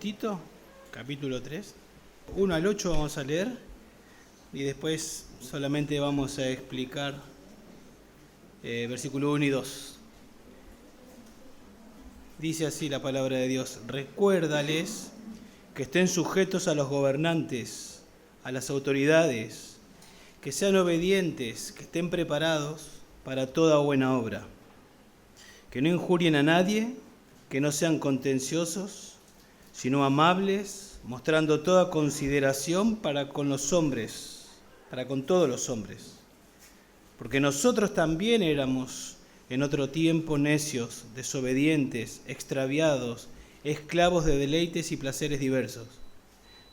Tito, capítulo 3. 1 al 8 vamos a leer y después solamente vamos a explicar versículo 1 y 2. Dice así la palabra de Dios: recuérdales que estén sujetos a los gobernantes, a las autoridades, que sean obedientes, que estén preparados para toda buena obra, que no injurien a nadie, que no sean contenciosos, sino amables, mostrando toda consideración para con los hombres, para con todos los hombres. Porque nosotros también éramos en otro tiempo necios, desobedientes, extraviados, esclavos de deleites y placeres diversos,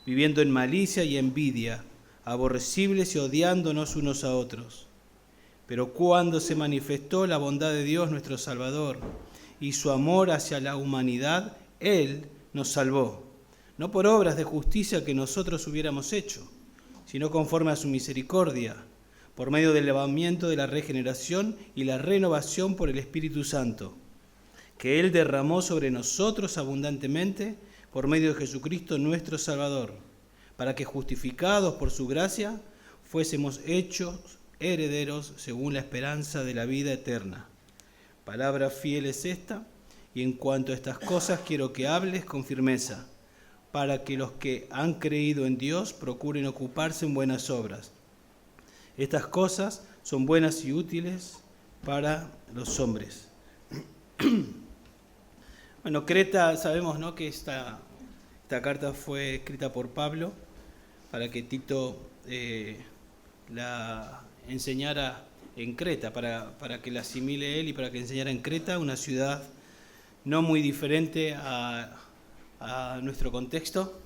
viviendo en malicia y envidia, aborrecibles y odiándonos unos a otros. Pero cuando se manifestó la bondad de Dios nuestro Salvador y su amor hacia la humanidad, Él nos salvó, no por obras de justicia que nosotros hubiéramos hecho, sino conforme a su misericordia, por medio del lavamiento de la regeneración y la renovación por el Espíritu Santo, que Él derramó sobre nosotros abundantemente por medio de Jesucristo nuestro Salvador, para que justificados por su gracia fuésemos hechos herederos según la esperanza de la vida eterna. Palabra fiel es esta, y en cuanto a estas cosas quiero que hables con firmeza, para que los que han creído en Dios procuren ocuparse en buenas obras. Estas cosas son buenas y útiles para los hombres. Bueno, Creta, sabemos, ¿no?, que esta carta fue escrita por Pablo para que Tito la enseñara en Creta, para que la asimile él y para que enseñara en Creta, una ciudad no muy diferente a nuestro contexto.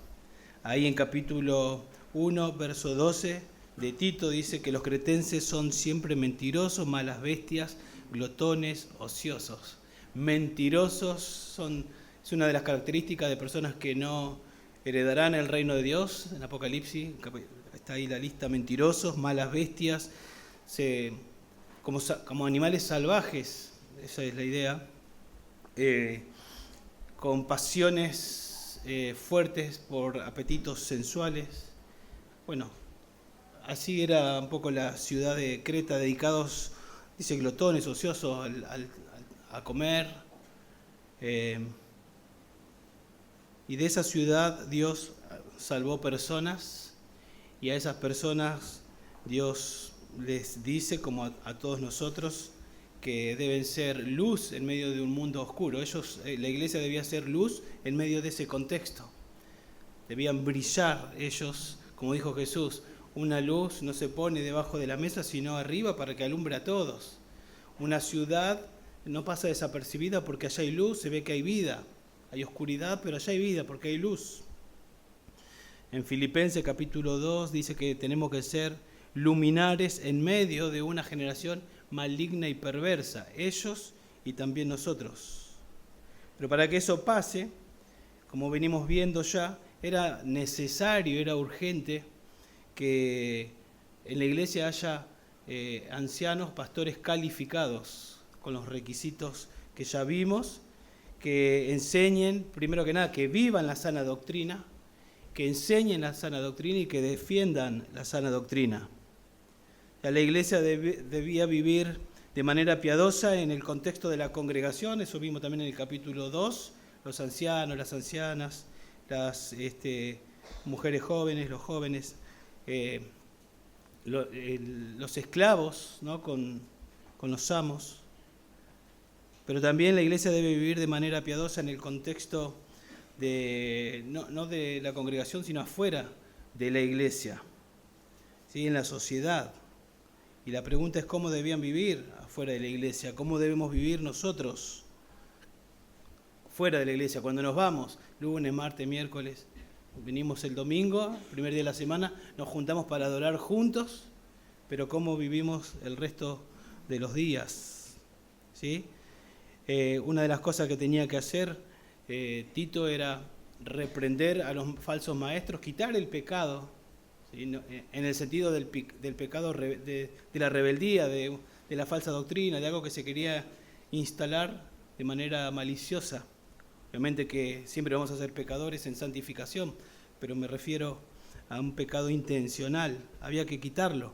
Ahí en capítulo 1, verso 12 de Tito dice que los cretenses son siempre mentirosos, malas bestias, glotones, ociosos. Mentirosos es una de las características de personas que no heredarán el reino de Dios. En Apocalipsis está ahí la lista: mentirosos, malas bestias, como animales salvajes, esa es la idea. Con pasiones fuertes por apetitos sensuales. Bueno, así era un poco la ciudad de Creta, dedicados, dice, glotones, ociosos a comer. Y de esa ciudad Dios salvó personas, y a esas personas Dios les dice, como a todos nosotros, que deben ser luz en medio de un mundo oscuro. La iglesia debía ser luz en medio de ese contexto. Debían brillar ellos, como dijo Jesús: una luz no se pone debajo de la mesa, sino arriba, para que alumbre a todos. Una ciudad no pasa desapercibida porque allá hay luz, se ve que hay vida. Hay oscuridad, pero allá hay vida porque hay luz. En Filipenses capítulo 2 dice que tenemos que ser luminares en medio de una generación maligna y perversa, ellos y también nosotros. Pero para que eso pase, como venimos viendo ya, era necesario, era urgente que en la iglesia haya ancianos, pastores calificados con los requisitos que ya vimos, que enseñen, primero que nada, que vivan la sana doctrina, que enseñen la sana doctrina y que defiendan la sana doctrina. La iglesia debía vivir de manera piadosa en el contexto de la congregación. Eso vimos también en el capítulo 2, los ancianos, las ancianas, las mujeres jóvenes, los jóvenes, los esclavos, ¿no?, con los amos. Pero también la iglesia debe vivir de manera piadosa en el contexto no de la congregación, sino afuera de la iglesia, ¿sí?, en la sociedad. Y la pregunta es: ¿cómo debían vivir afuera de la iglesia? ¿Cómo debemos vivir nosotros fuera de la iglesia? Cuando nos vamos, lunes, martes, miércoles, venimos el domingo, primer día de la semana, nos juntamos para adorar juntos, pero ¿cómo vivimos el resto de los días? ¿Sí? Una de las cosas que tenía que hacer Tito era reprender a los falsos maestros, quitar el pecado, ¿sí?, en el sentido del pecado, de la rebeldía, de la falsa doctrina, de algo que se quería instalar de manera maliciosa Obviamente que siempre vamos a ser pecadores en santificación, pero me refiero a un pecado intencional, había que quitarlo.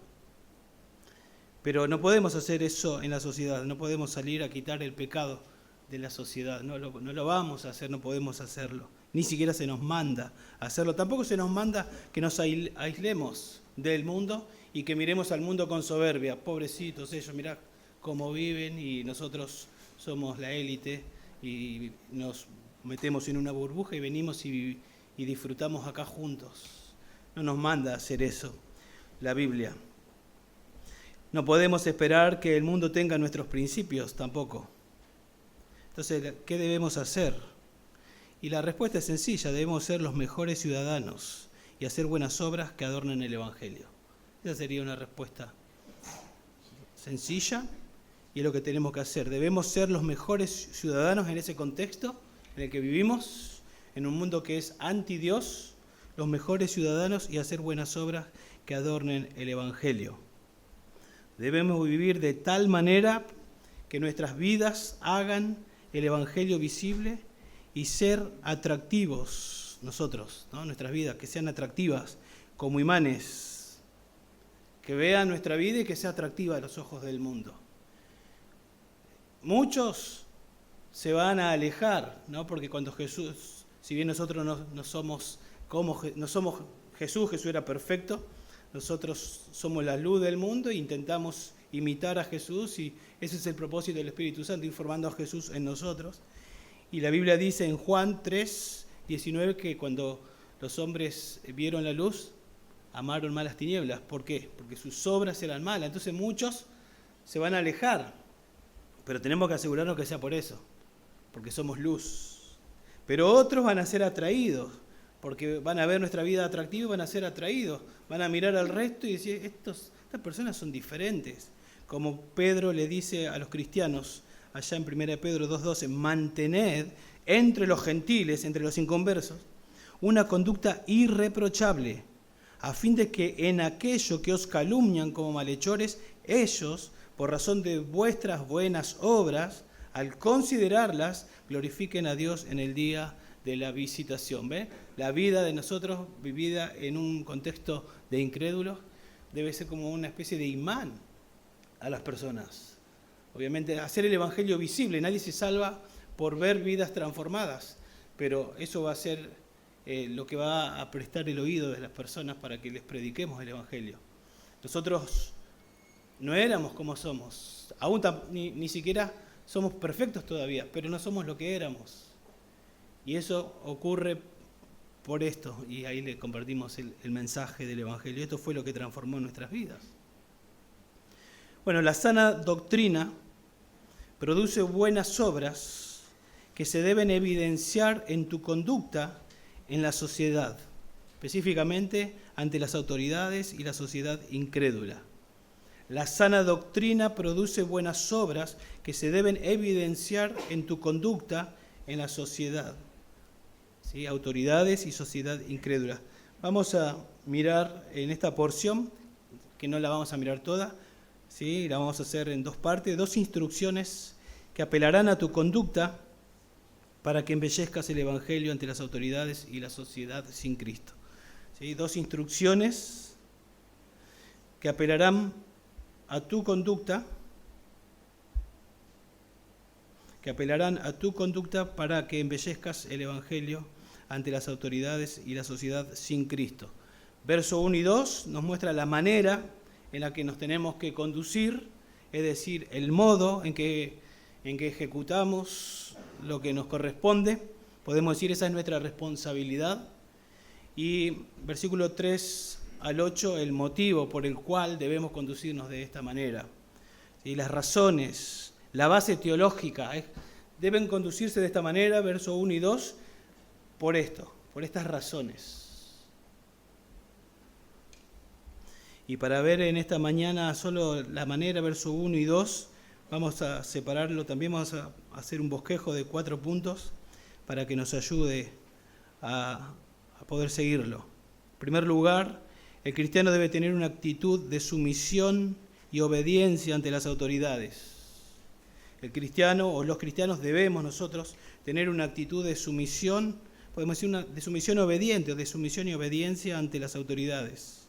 Pero no podemos hacer eso en la sociedad, no podemos salir a quitar el pecado de la sociedad, no lo vamos a hacer, no podemos hacerlo. Ni siquiera se nos manda hacerlo, tampoco se nos manda que nos aislemos del mundo y que miremos al mundo con soberbia. Pobrecitos ellos, mirá cómo viven y nosotros somos la élite y nos metemos en una burbuja y venimos y disfrutamos acá juntos. No nos manda a hacer eso la Biblia. No podemos esperar que el mundo tenga nuestros principios tampoco. Entonces, ¿qué debemos hacer? Y la respuesta es sencilla, debemos ser los mejores ciudadanos y hacer buenas obras que adornen el Evangelio. Esa sería una respuesta sencilla y es lo que tenemos que hacer. Debemos ser los mejores ciudadanos en ese contexto en el que vivimos, en un mundo que es anti-Dios, los mejores ciudadanos y hacer buenas obras que adornen el Evangelio. Debemos vivir de tal manera que nuestras vidas hagan el Evangelio visible y ser atractivos nosotros, ¿no? Nuestras vidas, que sean atractivas como imanes, que vean nuestra vida y que sea atractiva a los ojos del mundo. Muchos se van a alejar, ¿no? Porque cuando Jesús, si bien nosotros no somos Jesús era perfecto, nosotros somos la luz del mundo e intentamos imitar a Jesús y ese es el propósito del Espíritu Santo, ir formando a Jesús en nosotros. Y la Biblia dice en Juan 3:19 que cuando los hombres vieron la luz, amaron más las tinieblas. ¿Por qué? Porque sus obras eran malas. Entonces muchos se van a alejar, pero tenemos que asegurarnos que sea por eso, porque somos luz. Pero otros van a ser atraídos, porque van a ver nuestra vida atractiva y van a ser atraídos. Van a mirar al resto y decir, estas personas son diferentes. Como Pedro le dice a los cristianos, allá en 1 Pedro 2:12, mantened entre los gentiles, entre los inconversos, una conducta irreprochable, a fin de que en aquello que os calumnian como malhechores, ellos, por razón de vuestras buenas obras, al considerarlas, glorifiquen a Dios en el día de la visitación. ¿Ve? La vida de nosotros, vivida en un contexto de incrédulos, debe ser como una especie de imán a las personas. Obviamente, hacer el Evangelio visible, nadie se salva por ver vidas transformadas, pero eso va a ser lo que va a prestar el oído de las personas para que les prediquemos el Evangelio. Nosotros no éramos como somos, aún ni siquiera somos perfectos todavía, pero no somos lo que éramos. Y eso ocurre por esto, y ahí le compartimos el mensaje del Evangelio. Esto fue lo que transformó nuestras vidas. Bueno, la sana doctrina produce buenas obras que se deben evidenciar en tu conducta en la sociedad, específicamente ante las autoridades y la sociedad incrédula. La sana doctrina produce buenas obras que se deben evidenciar en tu conducta en la sociedad, ¿sí? Autoridades y sociedad incrédula. Vamos a mirar en esta porción, que no la vamos a mirar toda, ¿sí? La vamos a hacer en dos partes, dos instrucciones que apelarán a tu conducta para que embellezcas el Evangelio ante las autoridades y la sociedad sin Cristo. ¿Sí? Dos instrucciones que apelarán a tu conducta, para que embellezcas el Evangelio ante las autoridades y la sociedad sin Cristo. Verso 1 y 2 nos muestra la manera en la que nos tenemos que conducir, es decir, el modo en que ejecutamos lo que nos corresponde. Podemos decir, esa es nuestra responsabilidad. Y versículo 3 al 8, el motivo por el cual debemos conducirnos de esta manera. ¿Sí? Las razones, la base teológica, deben conducirse de esta manera, verso 1 y 2, por estas razones. Y para ver en esta mañana solo la manera, verso 1 y 2, vamos a separarlo, también vamos a hacer un bosquejo de 4 puntos para que nos ayude a poder seguirlo. En primer lugar, el cristiano debe tener una actitud de sumisión y obediencia ante las autoridades. El cristiano o los cristianos debemos nosotros tener una actitud de sumisión, podemos decir de sumisión obediente o de sumisión y obediencia ante las autoridades.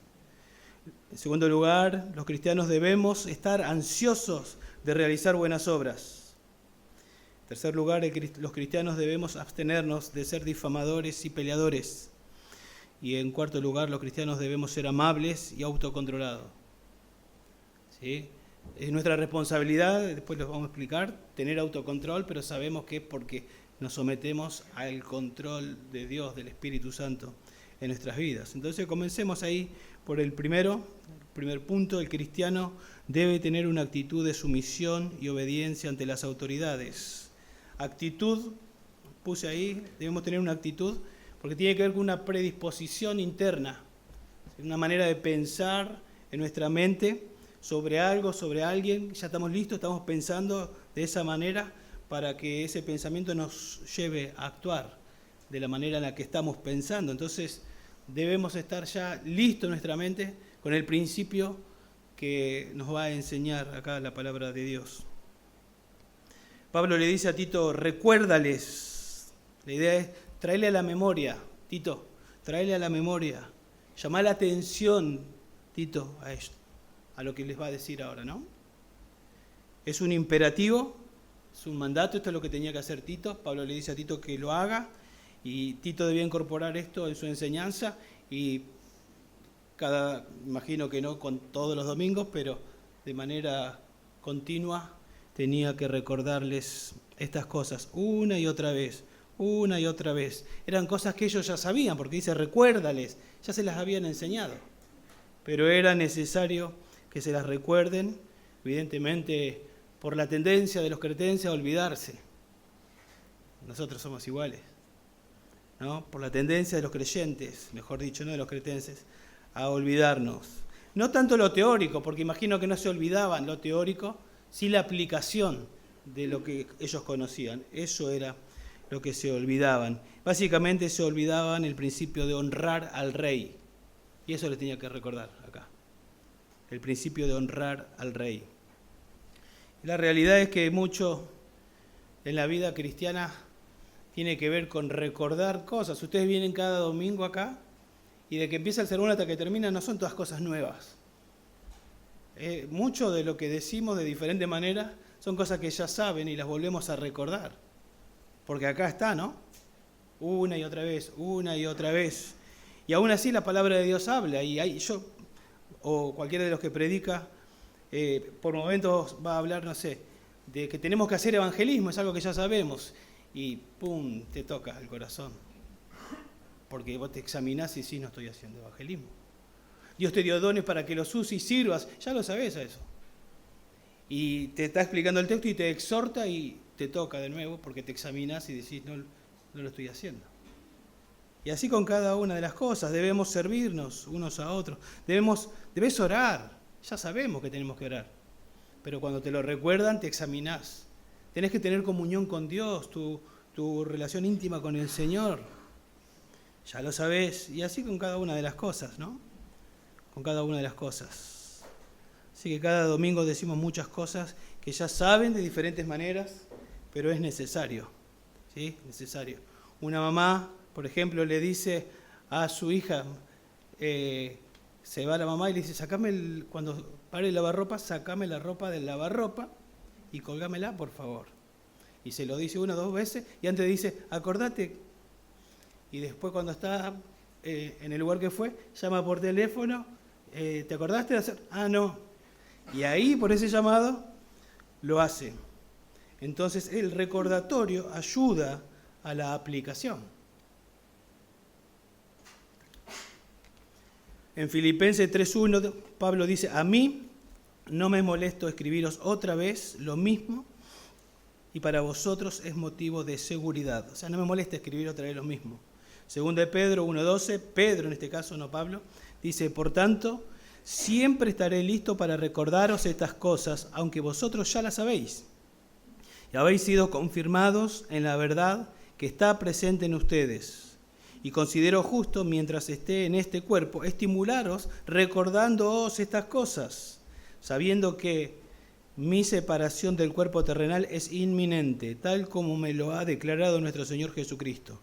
En segundo lugar, los cristianos debemos estar ansiosos de realizar buenas obras. En tercer lugar, los cristianos debemos abstenernos de ser difamadores y peleadores. Y en cuarto lugar, los cristianos debemos ser amables y autocontrolados. ¿Sí? Es nuestra responsabilidad, después lo vamos a explicar, tener autocontrol, pero sabemos que es porque nos sometemos al control de Dios, del Espíritu Santo en nuestras vidas. Entonces comencemos ahí por el primer punto. El cristiano debe tener una actitud de sumisión y obediencia ante las autoridades. Actitud, puse ahí, debemos tener una actitud porque tiene que ver con una predisposición interna, una manera de pensar en nuestra mente sobre algo, sobre alguien. Ya estamos listos, estamos pensando de esa manera para que ese pensamiento nos lleve a actuar de la manera en la que estamos pensando. Entonces debemos estar ya listos en nuestra mente con el principio que nos va a enseñar acá la palabra de Dios. Pablo le dice a Tito, recuérdales. La idea es traerle a la memoria, Tito, traerle a la memoria, llamar la atención, Tito, a esto, a lo que les va a decir ahora, ¿no? Es un imperativo, es un mandato, esto es lo que tenía que hacer Tito. Pablo le dice a Tito que lo haga y Tito debía incorporar esto en su enseñanza y imagino que no con todos los domingos, pero de manera continua tenía que recordarles estas cosas una y otra vez. Una y otra vez. Eran cosas que ellos ya sabían, porque dice recuérdales, ya se las habían enseñado. Pero era necesario que se las recuerden, evidentemente por la tendencia de los cretenses a olvidarse. Nosotros somos iguales, ¿no? Por la tendencia de los creyentes, mejor dicho, no de los cretenses, a olvidarnos. No tanto lo teórico, porque imagino que no se olvidaban lo teórico, sí la aplicación de lo que ellos conocían. Eso era lo que se olvidaban. Básicamente se olvidaban el principio de honrar al rey. Y eso les tenía que recordar acá. El principio de honrar al rey. La realidad es que mucho en la vida cristiana tiene que ver con recordar cosas. Ustedes vienen cada domingo acá y de que empieza el sermón hasta que termina no son todas cosas nuevas. Mucho de lo que decimos de diferente manera son cosas que ya saben y las volvemos a recordar. Porque acá está, ¿no? Una y otra vez, una y otra vez. Y aún así la palabra de Dios habla. Y yo, o cualquiera de los que predica, por momentos va a hablar, no sé, de que tenemos que hacer evangelismo, es algo que ya sabemos. Y ¡pum!, te toca el corazón. Porque vos te examinás y sí, no estoy haciendo evangelismo. Dios te dio dones para que los uses y sirvas. Ya lo sabés a eso. Y te está explicando el texto y te exhorta y te toca de nuevo porque te examinas y decís, no lo estoy haciendo. Y así con cada una de las cosas, debemos servirnos unos a otros. Debes orar, ya sabemos que tenemos que orar. Pero cuando te lo recuerdan, te examinás. Tenés que tener comunión con Dios, tu relación íntima con el Señor. Ya lo sabés. Y así con cada una de las cosas, ¿no? Con cada una de las cosas. Así que cada domingo decimos muchas cosas que ya saben de diferentes maneras, pero es necesario, ¿sí? Necesario. Una mamá, por ejemplo, le dice a su hija, se va la mamá y le dice, cuando pare el lavarropa, sacame la ropa del lavarropa y colgámela, por favor. Y se lo dice una o dos veces y antes dice, acordate. Y después cuando está en el lugar que fue, llama por teléfono, ¿te acordaste de hacer? Ah, no. Y ahí, por ese llamado, lo hace. Entonces, el recordatorio ayuda a la aplicación. En Filipenses 3:1, Pablo dice, a mí no me molesto escribiros otra vez lo mismo y para vosotros es motivo de seguridad. O sea, no me molesta escribir otra vez lo mismo. Segunda de Pedro 1:12, Pedro en este caso, no Pablo, dice, por tanto, siempre estaré listo para recordaros estas cosas, aunque vosotros ya las sabéis. Y habéis sido confirmados en la verdad que está presente en ustedes. Y considero justo, mientras esté en este cuerpo, estimularos recordándoos estas cosas, sabiendo que mi separación del cuerpo terrenal es inminente, tal como me lo ha declarado nuestro Señor Jesucristo.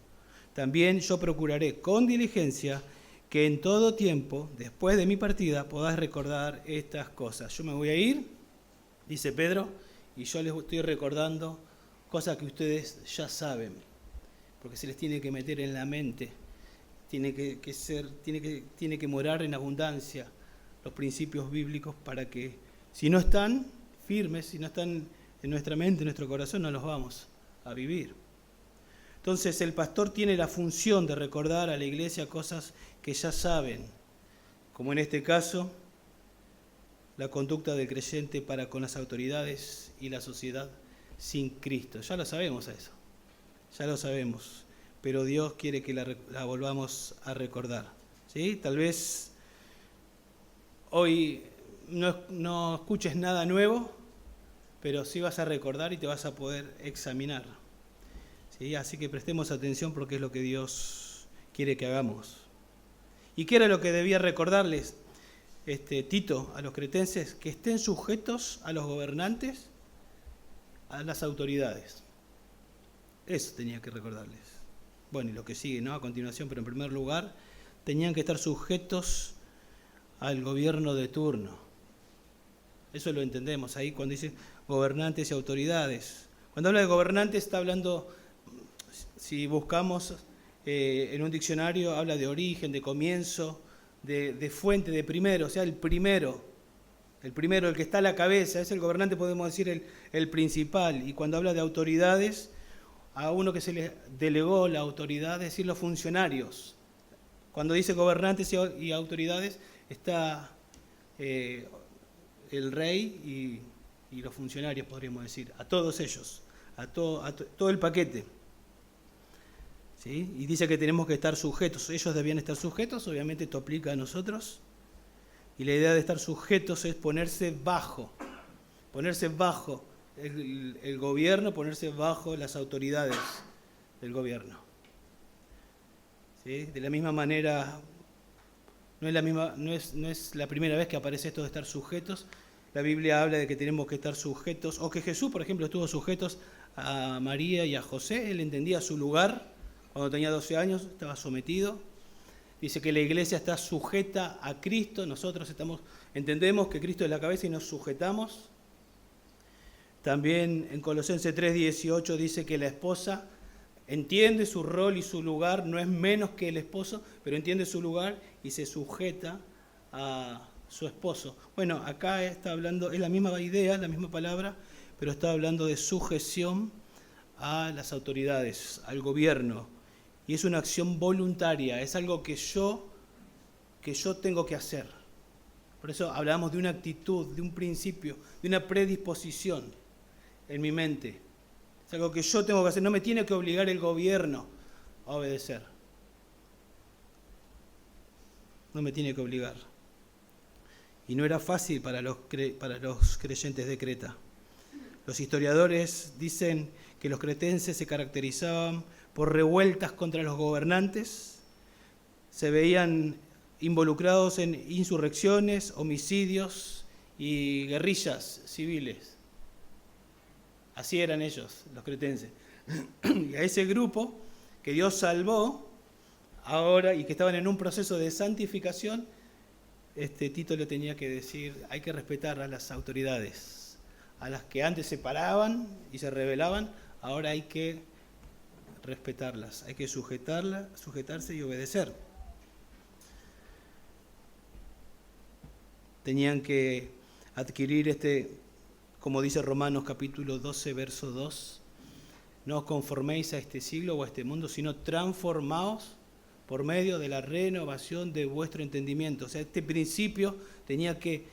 También yo procuraré con diligencia que en todo tiempo, después de mi partida, podáis recordar estas cosas. Yo me voy a ir, dice Pedro, y yo les estoy recordando cosas que ustedes ya saben, porque se les tiene que meter en la mente, tiene que morar en abundancia los principios bíblicos para que, si no están firmes, si no están en nuestra mente, en nuestro corazón, no los vamos a vivir. Entonces el pastor tiene la función de recordar a la iglesia cosas que ya saben, como en este caso, la conducta del creyente para con las autoridades y la sociedad sin Cristo. Ya lo sabemos eso, ya lo sabemos, pero Dios quiere que la volvamos a recordar. ¿Sí? Tal vez hoy no escuches nada nuevo, pero sí vas a recordar y te vas a poder examinar. ¿Sí? Así que prestemos atención porque es lo que Dios quiere que hagamos. ¿Y qué era lo que debía recordarles Tito a los cretenses? Que estén sujetos a los gobernantes, a las autoridades. Eso tenía que recordarles. Bueno, y lo que sigue, ¿no? A continuación, pero en primer lugar, tenían que estar sujetos al gobierno de turno. Eso lo entendemos ahí cuando dice gobernantes y autoridades. Cuando habla de gobernantes está hablando, si buscamos en un diccionario, habla de origen, de comienzo, de fuente, de primero, o sea, el primero, el que está a la cabeza, es el gobernante, podemos decir el principal. Y cuando habla de autoridades, a uno que se le delegó la autoridad, es decir, los funcionarios. Cuando dice gobernantes y autoridades, está el rey y los funcionarios, podríamos decir, a todos ellos, a todo el paquete. ¿Sí? Y dice que tenemos que estar sujetos. Ellos debían estar sujetos, obviamente esto aplica a nosotros. Y la idea de estar sujetos es ponerse bajo el gobierno, ponerse bajo las autoridades del gobierno. ¿Sí? De la misma manera, no es la primera vez que aparece esto de estar sujetos. La Biblia habla de que tenemos que estar sujetos, o que Jesús, por ejemplo, estuvo sujetos a María y a José. Él entendía su lugar. Cuando tenía 12 años estaba sometido. Dice que la iglesia está sujeta a Cristo. Nosotros entendemos que Cristo es la cabeza y nos sujetamos. También en Colosenses 3:18 dice que la esposa entiende su rol y su lugar, no es menos que el esposo, pero entiende su lugar y se sujeta a su esposo. Bueno, acá está hablando, es la misma idea, la misma palabra, pero está hablando de sujeción a las autoridades, al gobierno. Y es una acción voluntaria, es algo que yo tengo que hacer. Por eso hablamos de una actitud, de un principio, de una predisposición en mi mente. Es algo que yo tengo que hacer, no me tiene que obligar el gobierno a obedecer. No me tiene que obligar. Y no era fácil para los creyentes de Creta. Los historiadores dicen que los cretenses se caracterizaban por revueltas contra los gobernantes, se veían involucrados en insurrecciones, homicidios y guerrillas civiles. Así eran ellos, los cretenses. Y a ese grupo que Dios salvó ahora y que estaban en un proceso de santificación, Tito le tenía que decir, hay que respetar a las autoridades, a las que antes se paraban y se rebelaban, ahora hay que respetarlas, hay que sujetarse y obedecer. Tenían que adquirir como dice Romanos capítulo 12, verso 2, no os conforméis a este siglo o a este mundo, sino transformaos por medio de la renovación de vuestro entendimiento. O sea, este principio tenía que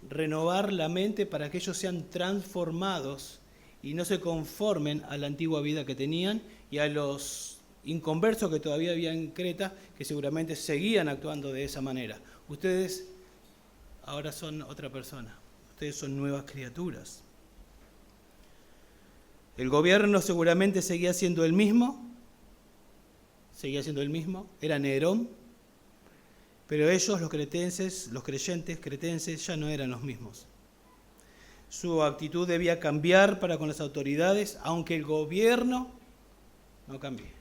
renovar la mente para que ellos sean transformados y no se conformen a la antigua vida que tenían y a los inconversos que todavía había en Creta, que seguramente seguían actuando de esa manera. Ustedes ahora son otra persona, ustedes son nuevas criaturas. El gobierno seguramente seguía siendo el mismo, era Nerón, pero ellos, los creyentes cretenses, ya no eran los mismos. Su actitud debía cambiar para con las autoridades, aunque el gobierno no cambie.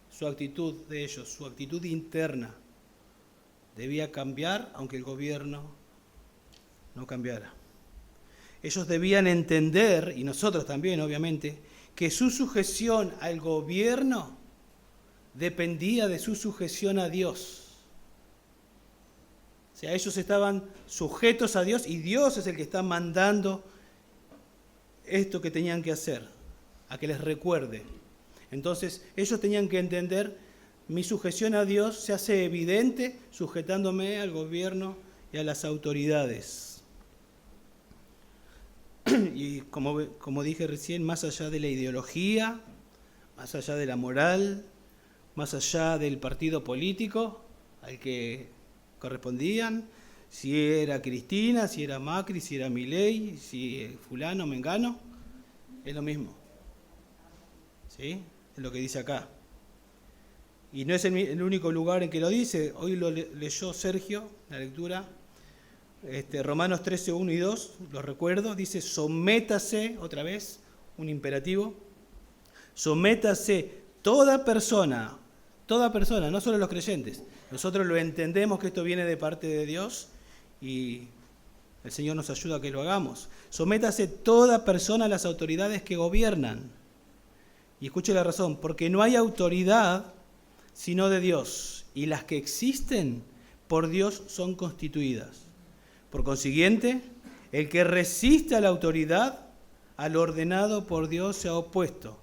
Su actitud de ellos, su actitud interna, debía cambiar, aunque el gobierno no cambiara. Ellos debían entender, y nosotros también, obviamente, que su sujeción al gobierno dependía de su sujeción a Dios. O sea, ellos estaban sujetos a Dios y Dios es el que está mandando esto que tenían que hacer, a que les recuerde. Entonces, ellos tenían que entender, mi sujeción a Dios se hace evidente sujetándome al gobierno y a las autoridades. Y como dije recién, más allá de la ideología, más allá de la moral, más allá del partido político al que correspondían, si era Cristina, si era Macri, si era Milei, si fulano, mengano, es lo mismo. ¿Sí? Es lo que dice acá. Y no es el único lugar en que lo dice. Hoy lo leyó Sergio, la lectura. Romanos 13, 1 y 2, lo recuerdo, dice, sométase, otra vez, un imperativo, sométase toda persona, no solo los creyentes. Nosotros lo entendemos que esto viene de parte de Dios y el Señor nos ayuda a que lo hagamos. Sométase toda persona a las autoridades que gobiernan. Y escuche la razón, porque no hay autoridad sino de Dios, y las que existen por Dios son constituidas. Por consiguiente, el que resiste a la autoridad, al ordenado por Dios se ha opuesto,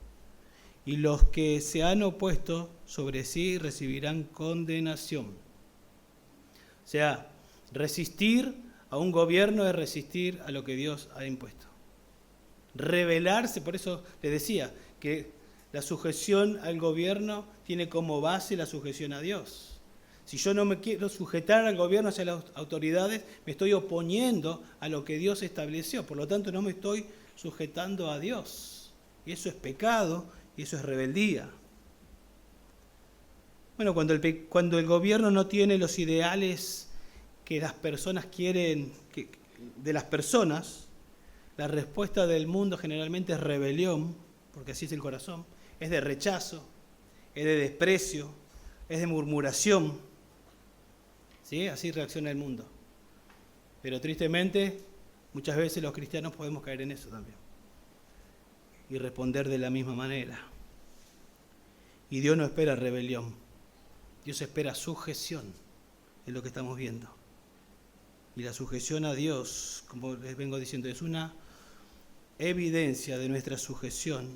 y los que se han opuesto sobre sí recibirán condenación. O sea, resistir a un gobierno es resistir a lo que Dios ha impuesto. Rebelarse, por eso le decía que la sujeción al gobierno tiene como base la sujeción a Dios. Si yo no me quiero sujetar al gobierno hacia las autoridades, me estoy oponiendo a lo que Dios estableció. Por lo tanto, no me estoy sujetando a Dios. Y eso es pecado y eso es rebeldía. Bueno, cuando el gobierno no tiene los ideales que las personas quieren, de las personas, la respuesta del mundo generalmente es rebelión, porque así es el corazón, es de rechazo, es de desprecio, es de murmuración. ¿Sí? Así reacciona el mundo. Pero tristemente, muchas veces los cristianos podemos caer en eso también. Y responder de la misma manera. Y Dios no espera rebelión. Dios espera sujeción. Es lo que estamos viendo. Y la sujeción a Dios, como les vengo diciendo, es una evidencia de nuestra sujeción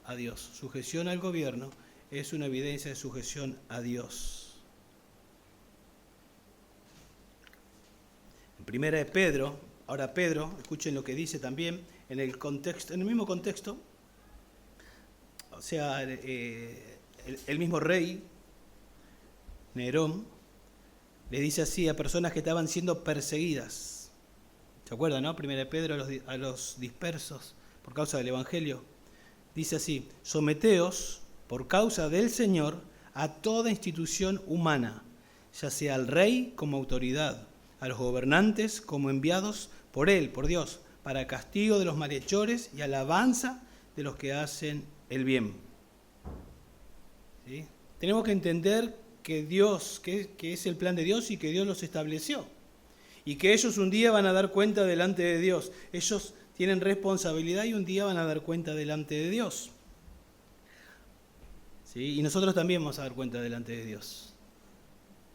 a Dios. Sujeción al gobierno es una evidencia de sujeción a Dios. Primera de Pedro, ahora Pedro, escuchen lo que dice también en el mismo contexto, o sea, el mismo rey, Nerón, le dice así a personas que estaban siendo perseguidas. ¿Se acuerdan, no? Primera de Pedro a los dispersos por causa del Evangelio. Dice así, someteos por causa del Señor a toda institución humana, ya sea al rey como autoridad, a los gobernantes como enviados por Él, por Dios, para castigo de los malhechores y alabanza de los que hacen el bien. ¿Sí? Tenemos que entender que Dios, que es el plan de Dios y que Dios los estableció. Y que ellos un día van a dar cuenta delante de Dios. Ellos tienen responsabilidad y un día van a dar cuenta delante de Dios. ¿Sí? Y nosotros también vamos a dar cuenta delante de Dios.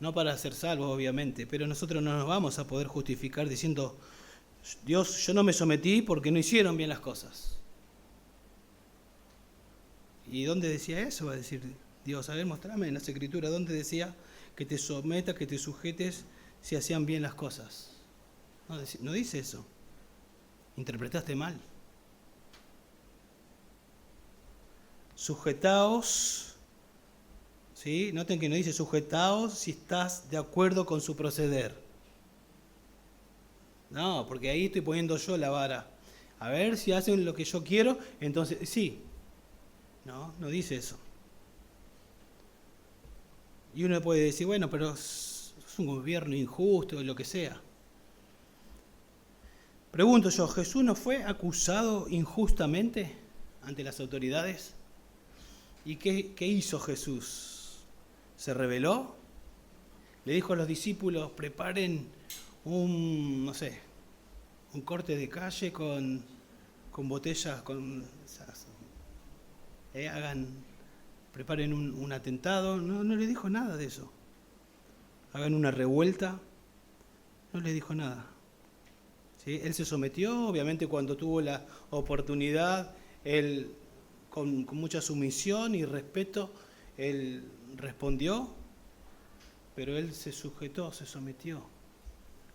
No para ser salvos, obviamente, pero nosotros no nos vamos a poder justificar diciendo, Dios, yo no me sometí porque no hicieron bien las cosas. ¿Y dónde decía eso? Va a decir Dios, a ver, mostrame en las Escrituras, ¿dónde decía que te sometas, que te sujetes si hacían bien las cosas? No dice eso. Interpretaste mal. Sujetaos. ¿Sí? Noten que no dice sujetaos si estás de acuerdo con su proceder. No, porque ahí estoy poniendo yo la vara. A ver si hacen lo que yo quiero, entonces sí. No dice eso. Y uno puede decir, bueno, pero es un gobierno injusto o lo que sea. Pregunto yo, ¿Jesús no fue acusado injustamente ante las autoridades? ¿Y qué hizo Jesús? ¿Se rebeló? Le dijo a los discípulos, preparen un corte de calle con botellas, preparen un atentado. No le dijo nada de eso. Hagan una revuelta. No le dijo nada. ¿Sí? Él se sometió, obviamente cuando tuvo la oportunidad, él con mucha sumisión y respeto, él respondió, pero él se sujetó, se sometió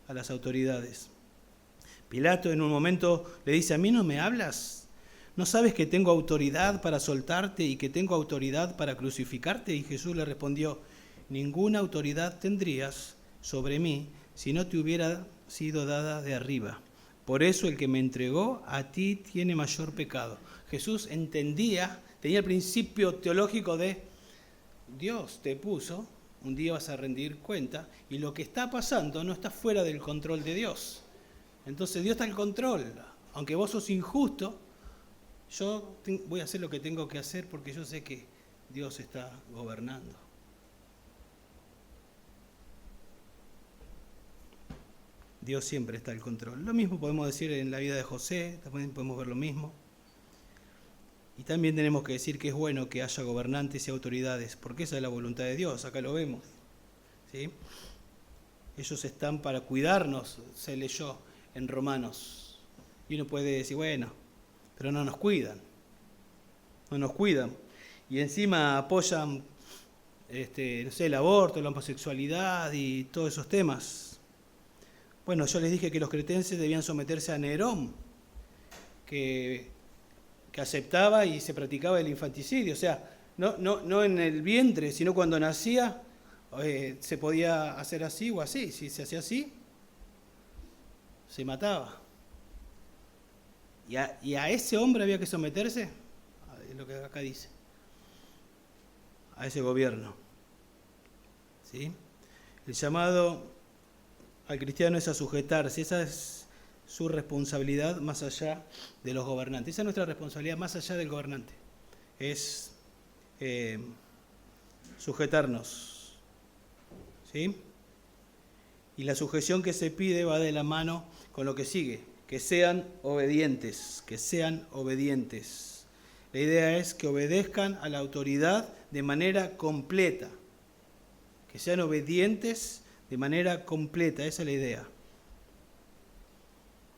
a las autoridades. Pilato en un momento le dice, ¿a mí no me hablas? ¿No sabes que tengo autoridad para soltarte y que tengo autoridad para crucificarte? Y Jesús le respondió, ninguna autoridad tendrías sobre mí si no te hubiera sido dada de arriba. Por eso el que me entregó a ti tiene mayor pecado. Jesús entendía, tenía el principio teológico de Dios te puso, un día vas a rendir cuenta, y lo que está pasando no está fuera del control de Dios. Entonces Dios está en control. Aunque vos sos injusto, yo voy a hacer lo que tengo que hacer porque yo sé que Dios está gobernando. Dios siempre está al control. Lo mismo podemos decir en la vida de José, también podemos ver lo mismo. Y también tenemos que decir que es bueno que haya gobernantes y autoridades, porque esa es la voluntad de Dios, acá lo vemos. ¿Sí? Ellos están para cuidarnos, se leyó en Romanos. Y uno puede decir, bueno, pero no nos cuidan. No nos cuidan. Y encima apoyan el aborto, la homosexualidad y todos esos temas. Bueno, yo les dije que los cretenses debían someterse a Nerón, que aceptaba y se practicaba el infanticidio. O sea, no en el vientre, sino cuando nacía se podía hacer así o así. Si se hacía así, se mataba. Y a ese hombre había que someterse, es lo que acá dice, a ese gobierno. ¿Sí? El llamado al cristiano es a sujetarse, esa es su responsabilidad más allá de los gobernantes. Esa es nuestra responsabilidad más allá del gobernante, es sujetarnos. ¿Sí? Y la sujeción que se pide va de la mano con lo que sigue, que sean obedientes, que sean obedientes. La idea es que obedezcan a la autoridad de manera completa, que sean obedientes de manera completa, esa es la idea.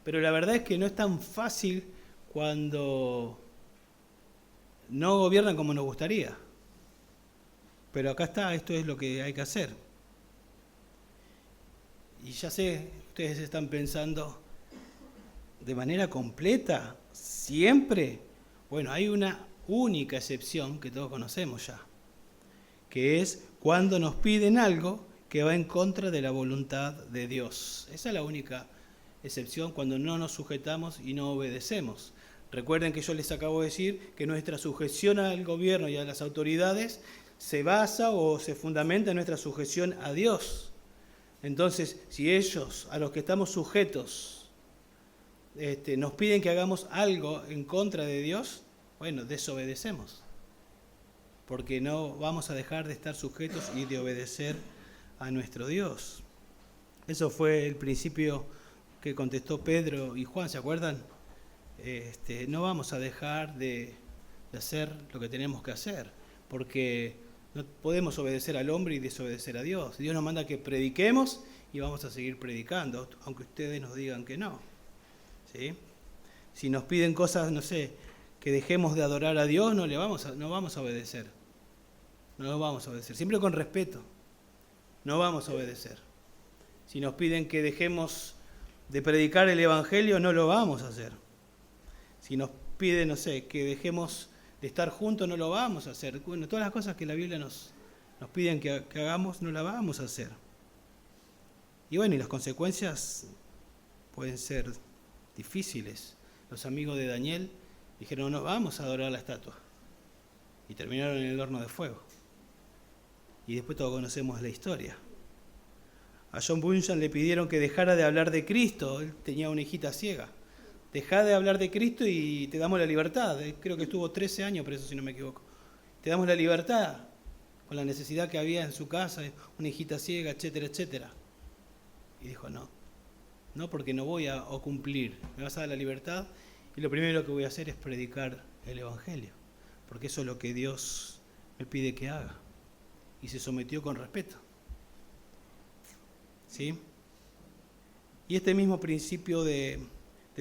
Pero la verdad es que no es tan fácil cuando no gobiernan como nos gustaría. Pero acá está, esto es lo que hay que hacer. Y ya sé, ustedes están pensando, ¿de manera completa? ¿Siempre? Bueno, hay una única excepción que todos conocemos ya, que es cuando nos piden algo que va en contra de la voluntad de Dios. Esa es la única excepción, cuando no nos sujetamos y no obedecemos. Recuerden que yo les acabo de decir que nuestra sujeción al gobierno y a las autoridades se basa o se fundamenta en nuestra sujeción a Dios. Entonces, si ellos, a los que estamos sujetos, nos piden que hagamos algo en contra de Dios, bueno, desobedecemos. Porque no vamos a dejar de estar sujetos y de obedecer a nuestro Dios. Eso fue el principio que contestó Pedro y Juan, ¿se acuerdan? No vamos a dejar de hacer lo que tenemos que hacer, porque no podemos obedecer al hombre y desobedecer a Dios. Dios nos manda que prediquemos y vamos a seguir predicando, aunque ustedes nos digan que no. ¿Sí? Si nos piden cosas, que dejemos de adorar a Dios, no vamos a obedecer. No lo vamos a obedecer, siempre con respeto. No vamos a obedecer. Si nos piden que dejemos de predicar el Evangelio, no lo vamos a hacer. Si nos piden, que dejemos de estar juntos, no lo vamos a hacer. Bueno, todas las cosas que la Biblia nos piden que hagamos, no las vamos a hacer. Y bueno, y las consecuencias pueden ser difíciles. Los amigos de Daniel dijeron, no vamos a adorar la estatua. Y terminaron en el horno de fuego. Y después todos conocemos la historia. A John Bunyan le pidieron que dejara de hablar de Cristo. Él tenía una hijita ciega. Dejá de hablar de Cristo y te damos la libertad. Creo que estuvo 13 años preso, si no me equivoco. Te damos la libertad con la necesidad que había en su casa, una hijita ciega, etcétera, etcétera. Y dijo, no, porque no voy a cumplir. Me vas a dar la libertad y lo primero que voy a hacer es predicar el Evangelio, porque eso es lo que Dios me pide que haga. Y se sometió con respeto. ¿Sí? Y este mismo principio de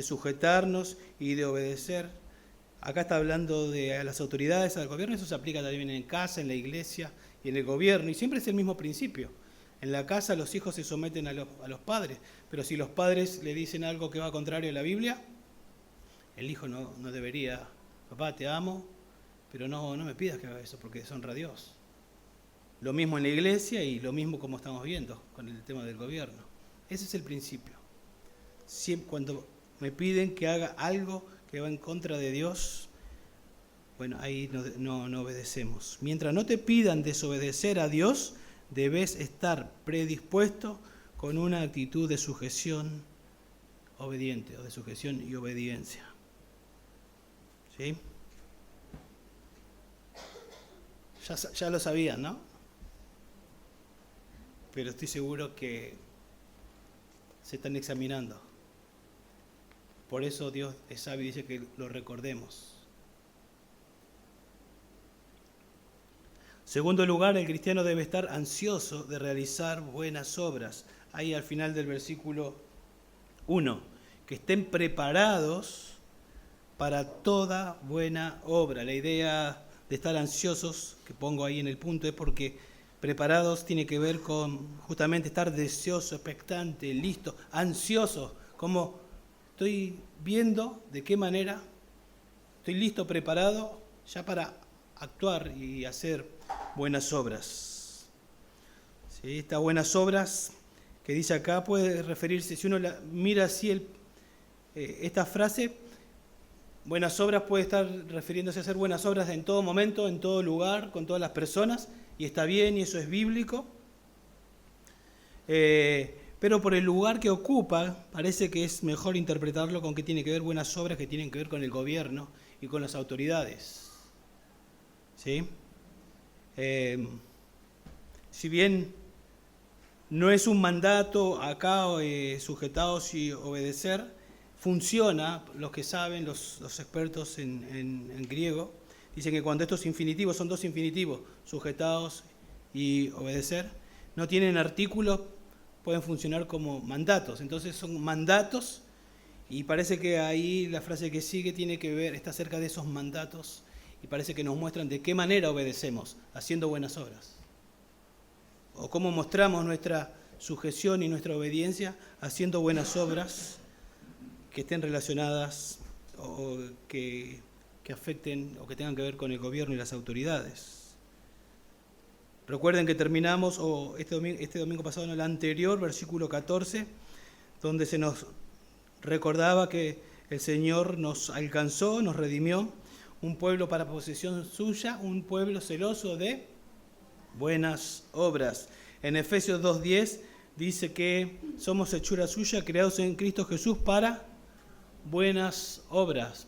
sujetarnos y de obedecer, acá está hablando de las autoridades, al gobierno, eso se aplica también en casa, en la iglesia y en el gobierno, y siempre es el mismo principio. En la casa los hijos se someten a los padres, pero si los padres le dicen algo que va contrario a la Biblia, el hijo no debería, papá te amo, pero no me pidas que haga eso porque deshonra a Dios. Lo mismo en la iglesia y lo mismo como estamos viendo con el tema del gobierno. Ese es el principio. Cuando me piden que haga algo que va en contra de Dios, bueno, ahí no obedecemos. Mientras no te pidan desobedecer a Dios, debes estar predispuesto con una actitud de sujeción obediente o de sujeción y obediencia. ¿Sí? Ya lo sabían, ¿no? Pero estoy seguro que se están examinando. Por eso Dios es sabio y dice que lo recordemos. Segundo lugar, el cristiano debe estar ansioso de realizar buenas obras. Ahí al final del versículo 1, que estén preparados para toda buena obra. La idea de estar ansiosos, que pongo ahí en el punto, es porque preparados tiene que ver con justamente estar deseoso, expectante, listo, ansioso, como estoy viendo de qué manera estoy listo, preparado ya para actuar y hacer buenas obras. ¿Sí? Estas buenas obras que dice acá puede referirse, si uno mira así esta frase, buenas obras puede estar refiriéndose a hacer buenas obras en todo momento, en todo lugar, con todas las personas, y está bien y eso es bíblico. Pero por el lugar que ocupa, parece que es mejor interpretarlo con que tiene que ver buenas obras que tienen que ver con el gobierno y con las autoridades. ¿Sí? Si bien no es un mandato acá sujetados y obedecer, funciona, los que saben, los expertos en griego, dicen que cuando estos infinitivos, son dos infinitivos, sujetados y obedecer, no tienen artículos, pueden funcionar como mandatos. Entonces son mandatos y parece que ahí la frase que sigue tiene que ver, está cerca de esos mandatos y parece que nos muestran de qué manera obedecemos, haciendo buenas obras. O cómo mostramos nuestra sujeción y nuestra obediencia haciendo buenas obras que estén relacionadas o que afecten o que tengan que ver con el gobierno y las autoridades. Recuerden que terminamos este domingo pasado, en el anterior, versículo 14, donde se nos recordaba que el Señor nos alcanzó, nos redimió, un pueblo para posesión suya, un pueblo celoso de buenas obras. En Efesios 2:10 dice que somos hechura suya, creados en Cristo Jesús para buenas obras,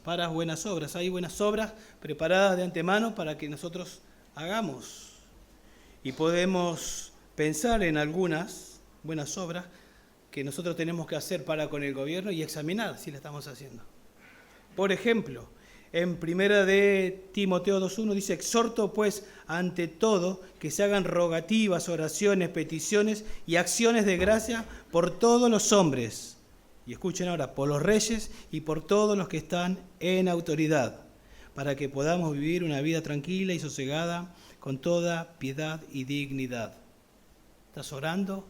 Hay buenas obras preparadas de antemano para que nosotros hagamos. Y podemos pensar en algunas buenas obras que nosotros tenemos que hacer para con el gobierno y examinar si la estamos haciendo. Por ejemplo, en 1 de Timoteo 2:1 dice, exhorto pues ante todo que se hagan rogativas, oraciones, peticiones y acciones de gracia por todos los hombres. Y escuchen ahora, por los reyes y por todos los que están en autoridad, para que podamos vivir una vida tranquila y sosegada con toda piedad y dignidad. ¿Estás orando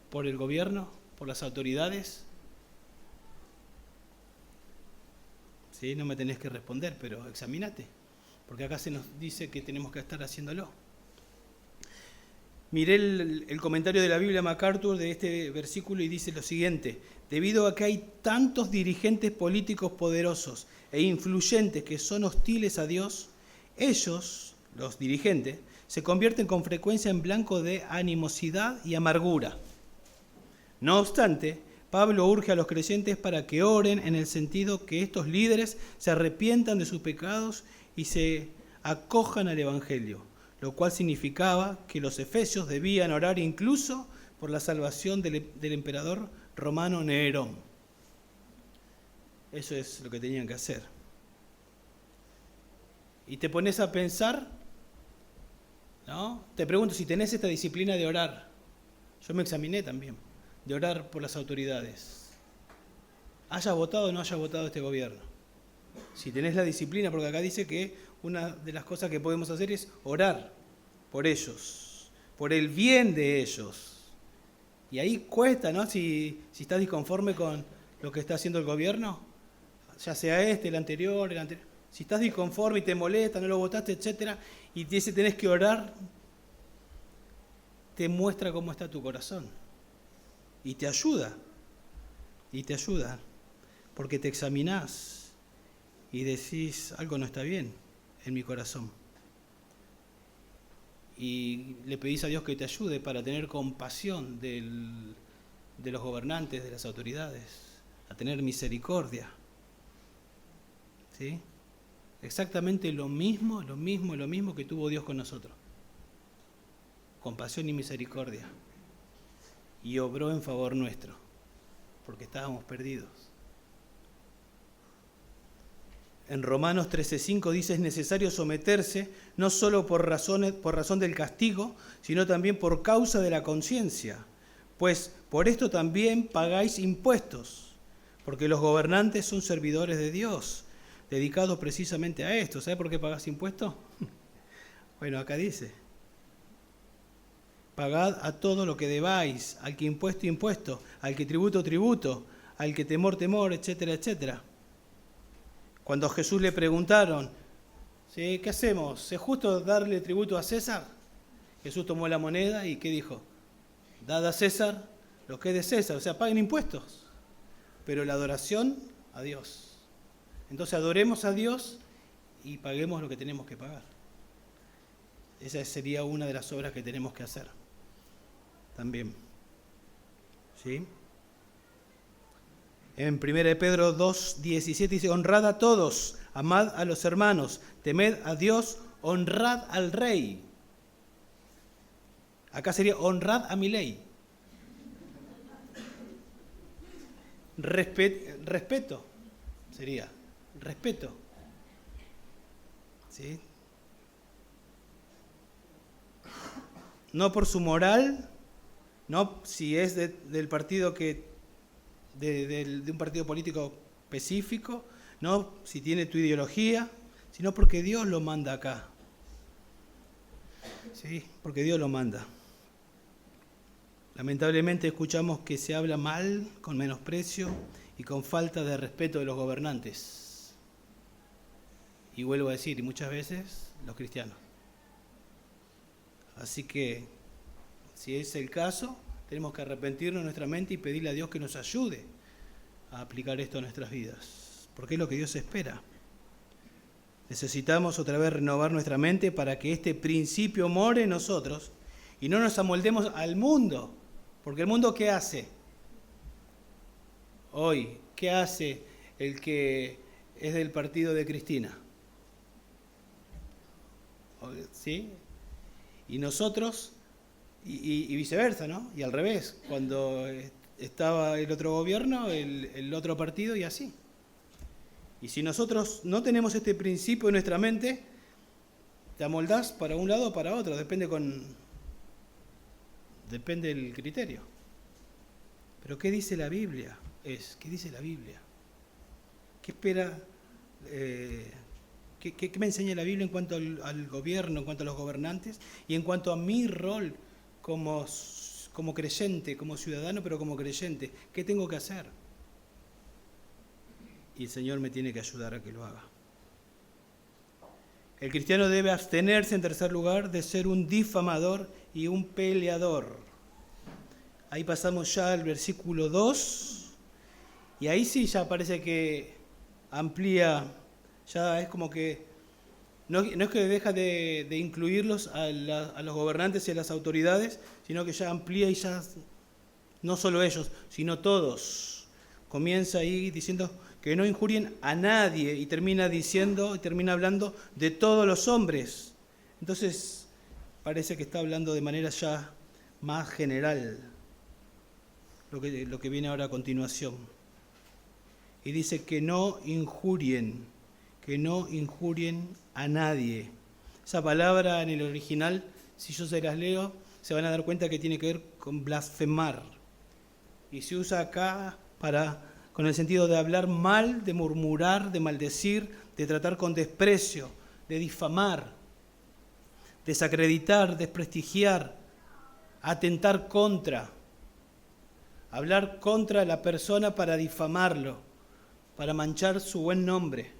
por el gobierno, por las autoridades? Sí, no me tenés que responder, pero examínate, porque acá se nos dice que tenemos que estar haciéndolo. Miré el comentario de la Biblia MacArthur de este versículo y dice lo siguiente: debido a que hay tantos dirigentes políticos poderosos e influyentes que son hostiles a Dios, ellos, los dirigentes, se convierten con frecuencia en blanco de animosidad y amargura. No obstante, Pablo urge a los creyentes para que oren en el sentido que estos líderes se arrepientan de sus pecados y se acojan al Evangelio, lo cual significaba que los efesios debían orar incluso por la salvación del emperador romano Nerón. Eso es lo que tenían que hacer. Y te pones a pensar, ¿no? Te pregunto si tenés esta disciplina de orar. Yo me examiné también, de orar por las autoridades. Haya votado o no haya votado este gobierno. Si tenés la disciplina, porque acá dice que una de las cosas que podemos hacer es orar por ellos, por el bien de ellos. Y ahí cuesta, ¿no? Si estás disconforme con lo que está haciendo el gobierno, ya sea el anterior. Si estás disconforme y te molesta, no lo votaste, etcétera, y tenés que orar, te muestra cómo está tu corazón. Y te ayuda. Porque te examinás y decís, algo no está bien en mi corazón. Y le pedís a Dios que te ayude para tener compasión de los gobernantes, de las autoridades, a tener misericordia. ¿Sí? Exactamente lo mismo que tuvo Dios con nosotros. Compasión y misericordia. Y obró en favor nuestro, porque estábamos perdidos. En Romanos 13:5 dice: es necesario someterse no solo por razón del castigo, sino también por causa de la conciencia, pues por esto también pagáis impuestos, porque los gobernantes son servidores de Dios, dedicados precisamente a esto. ¿Sabe por qué pagás impuestos? Bueno, acá dice: pagad a todo lo que debáis, al que impuesto, al que tributo, al que temor, etcétera, etcétera. Cuando a Jesús le preguntaron, ¿sí, qué hacemos? ¿Es justo darle tributo a César? Jesús tomó la moneda y ¿qué dijo? Dad a César lo que es de César, o sea, paguen impuestos, pero la adoración a Dios. Entonces adoremos a Dios y paguemos lo que tenemos que pagar. Esa sería una de las obras que tenemos que hacer también. ¿Sí? En 1 Pedro 2:17 dice: honrad a todos, amad a los hermanos, temed a Dios, honrad al rey. Acá sería: honrad a mi ley. Respeto sería, respeto. ¿Sí? No por su moral, no si es del partido de un partido político específico, no si tiene tu ideología, sino porque Dios lo manda acá. ¿Sí? Porque Dios lo manda. Lamentablemente escuchamos que se habla mal, con menosprecio y con falta de respeto de los gobernantes. Y vuelvo a decir, y muchas veces, los cristianos. Así que, si es el caso, tenemos que arrepentirnos en nuestra mente y pedirle a Dios que nos ayude a aplicar esto a nuestras vidas, porque es lo que Dios espera. Necesitamos otra vez renovar nuestra mente para que este principio more en nosotros y no nos amoldemos al mundo, porque el mundo, ¿qué hace? Hoy, ¿qué hace el que es del partido de Cristina? ¿Sí? Y nosotros, y viceversa, ¿no? Y al revés, cuando estaba el otro gobierno, el otro partido, y así. Y si nosotros no tenemos este principio en nuestra mente, te amoldás para un lado o para otro, depende del criterio. Pero ¿qué dice la Biblia? ¿Qué dice la Biblia? ¿Qué espera? ¿Qué me enseña la Biblia en cuanto al gobierno, en cuanto a los gobernantes y en cuanto a mi rol como creyente, como ciudadano, pero como creyente? ¿Qué tengo que hacer? Y el Señor me tiene que ayudar a que lo haga. El cristiano debe abstenerse, en tercer lugar, de ser un difamador y un peleador. Ahí pasamos ya al versículo 2, y ahí sí ya parece que amplía, ya es como que, no es que deja de incluirlos a los gobernantes y a las autoridades, sino que ya amplía y ya no solo ellos, sino todos. Comienza ahí diciendo que no injurien a nadie y termina hablando de todos los hombres. Entonces parece que está hablando de manera ya más general, lo que viene ahora a continuación. Y dice que no injurien a nadie. Esa palabra en el original, si yo se las leo, se van a dar cuenta que tiene que ver con blasfemar. Y se usa acá con el sentido de hablar mal, de murmurar, de maldecir, de tratar con desprecio, de difamar, desacreditar, desprestigiar, atentar contra, hablar contra la persona para difamarlo, para manchar su buen nombre.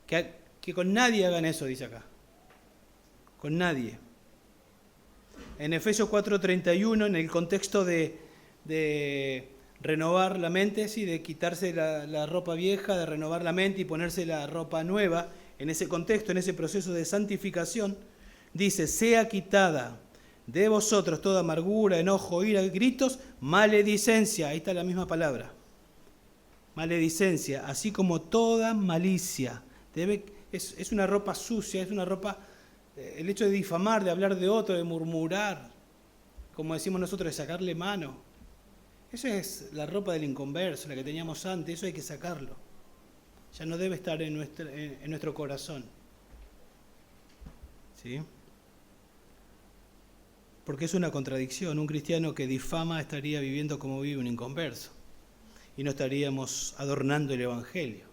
Que con nadie hagan eso, dice acá. Con nadie. En Efesios 4:31, en el contexto de renovar la mente, ¿sí? De quitarse la ropa vieja, de renovar la mente y ponerse la ropa nueva, en ese contexto, en ese proceso de santificación, dice, sea quitada de vosotros toda amargura, enojo, ira, gritos, maledicencia. Ahí está la misma palabra. Maledicencia, así como toda malicia. Es una ropa sucia, es una ropa, el hecho de difamar, de hablar de otro, de murmurar, como decimos nosotros, de sacarle mano. Esa es la ropa del inconverso, la que teníamos antes, eso hay que sacarlo. Ya no debe estar en nuestro corazón. ¿Sí? Porque es una contradicción. Un cristiano que difama estaría viviendo como vive un inconverso. Y no estaríamos adornando el Evangelio.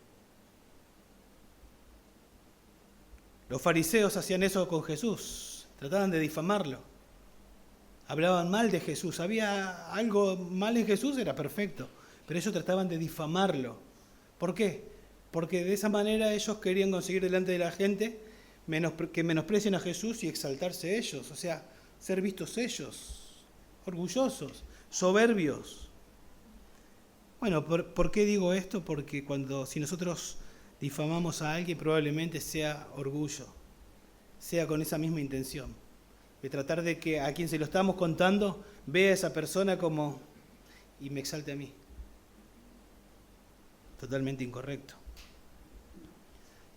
Los fariseos hacían eso con Jesús, trataban de difamarlo. Hablaban mal de Jesús, había algo mal en Jesús, era perfecto, pero ellos trataban de difamarlo. ¿Por qué? Porque de esa manera ellos querían conseguir delante de la gente que menosprecien a Jesús y exaltarse ellos, o sea, ser vistos ellos, orgullosos, soberbios. Bueno, ¿por qué digo esto? Porque si nosotros difamamos a alguien, probablemente sea orgullo, sea con esa misma intención, de tratar de que a quien se lo estamos contando vea a esa persona como y me exalte a mí. Totalmente incorrecto.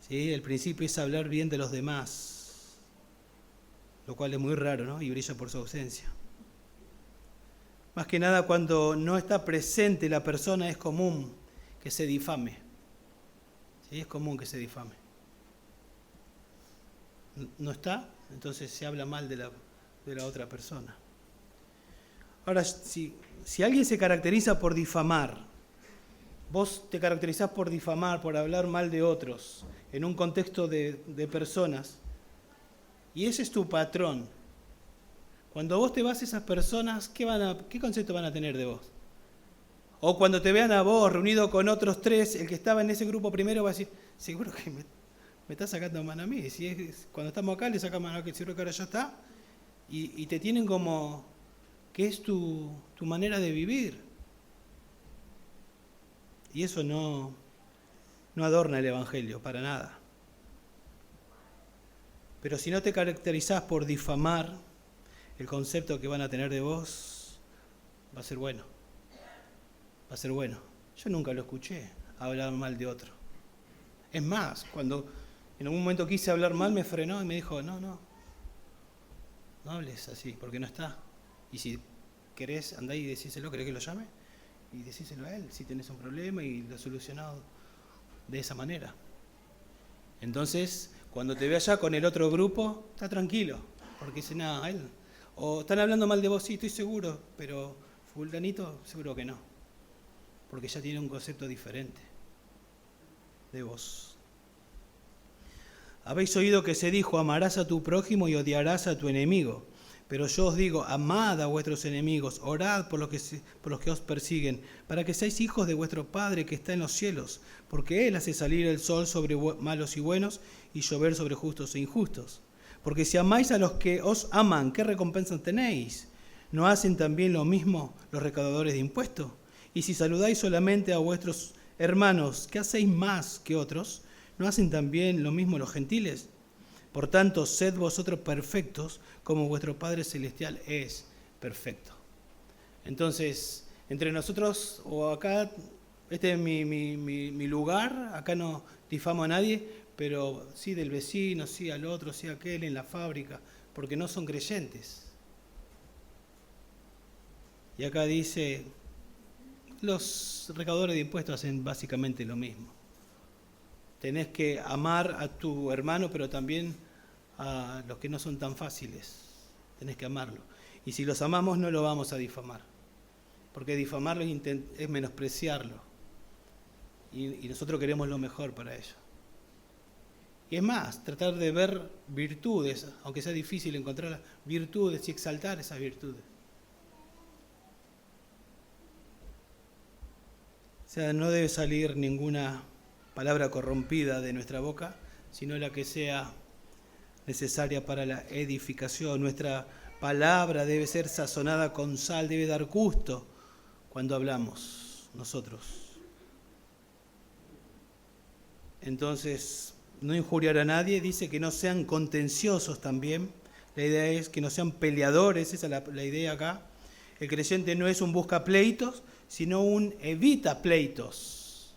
¿Sí? El principio es hablar bien de los demás, lo cual es muy raro, ¿no? Y brilla por su ausencia. Más que nada cuando no está presente la persona es común que se difame. ¿Sí? Es común que se difame. No está, entonces se habla mal de la otra persona. Ahora, si alguien se caracteriza por difamar, vos te caracterizás por difamar, por hablar mal de otros, en un contexto de personas, y ese es tu patrón. Cuando vos te vas a esas personas, ¿qué concepto van a tener de vos? O cuando te vean a vos reunido con otros tres, el que estaba en ese grupo primero va a decir, seguro que me está sacando mano a mí. Cuando estamos acá le saca mano a que seguro que ahora ya está. Y te tienen como que es tu manera de vivir. Y eso no adorna el Evangelio, para nada. Pero si no te caracterizás por difamar, el concepto que van a tener de vos va a ser bueno. Va a ser bueno. Yo nunca lo escuché hablar mal de otro. Es más, cuando en algún momento quise hablar mal, me frenó y me dijo, no hables así, porque no está. Y si querés, andá y decíselo, ¿querés que lo llame? Y decíselo a él, si tenés un problema y lo has solucionado de esa manera. Entonces, cuando te ve allá con el otro grupo, está tranquilo, porque dice, nada, él. O están hablando mal de vos, sí, estoy seguro, pero fulanito, seguro que no. Porque ya tiene un concepto diferente de vos. Habéis oído que se dijo, amarás a tu prójimo y odiarás a tu enemigo. Pero yo os digo, amad a vuestros enemigos, orad por los que os persiguen, para que seáis hijos de vuestro Padre que está en los cielos, porque Él hace salir el sol sobre malos y buenos y llover sobre justos e injustos. Porque si amáis a los que os aman, ¿qué recompensa tenéis? ¿No hacen también lo mismo los recaudadores de impuestos? Y si saludáis solamente a vuestros hermanos, ¿qué hacéis más que otros? ¿No hacen también lo mismo los gentiles? Por tanto, sed vosotros perfectos, como vuestro Padre Celestial es perfecto. Entonces, entre nosotros o acá, este es mi lugar, acá no difamo a nadie, pero sí del vecino, sí al otro, sí a aquel en la fábrica, porque no son creyentes. Y acá dice, los recaudadores de impuestos hacen básicamente lo mismo. Tenés que amar a tu hermano, pero también a los que no son tan fáciles. Tenés que amarlo. Y si los amamos, no lo vamos a difamar. Porque difamarlo es menospreciarlo. Y nosotros queremos lo mejor para ellos. Y es más, tratar de ver virtudes, aunque sea difícil encontrar virtudes y exaltar esas virtudes. O sea, no debe salir ninguna palabra corrompida de nuestra boca, sino la que sea necesaria para la edificación. Nuestra palabra debe ser sazonada con sal, debe dar gusto cuando hablamos nosotros. Entonces, no injuriar a nadie, dice que no sean contenciosos también. La idea es que no sean peleadores, esa es la idea acá. El creyente no es un busca pleitos, sino un evita pleitos.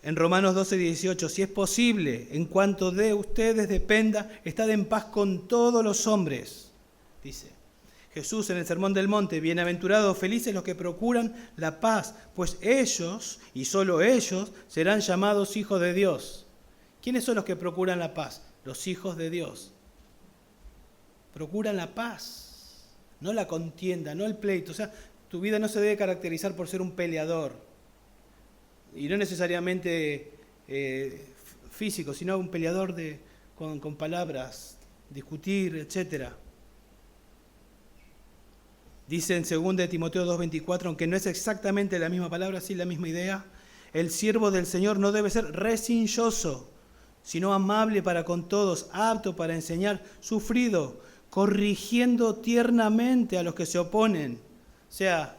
En Romanos 12:18, si es posible, en cuanto de ustedes dependa, estad en paz con todos los hombres, dice Jesús en el Sermón del Monte, bienaventurados, felices los que procuran la paz, pues ellos, y solo ellos, serán llamados hijos de Dios. ¿Quiénes son los que procuran la paz? Los hijos de Dios. Procuran la paz, no la contienda, no el pleito. O sea, tu vida no se debe caracterizar por ser un peleador. Y no necesariamente físico, sino un peleador con palabras, discutir, etc. Dice en 2 Timoteo 2:24, aunque no es exactamente la misma palabra, sí la misma idea, el siervo del Señor no debe ser rencilloso, sino amable para con todos, apto para enseñar, sufrido, corrigiendo tiernamente a los que se oponen. O sea,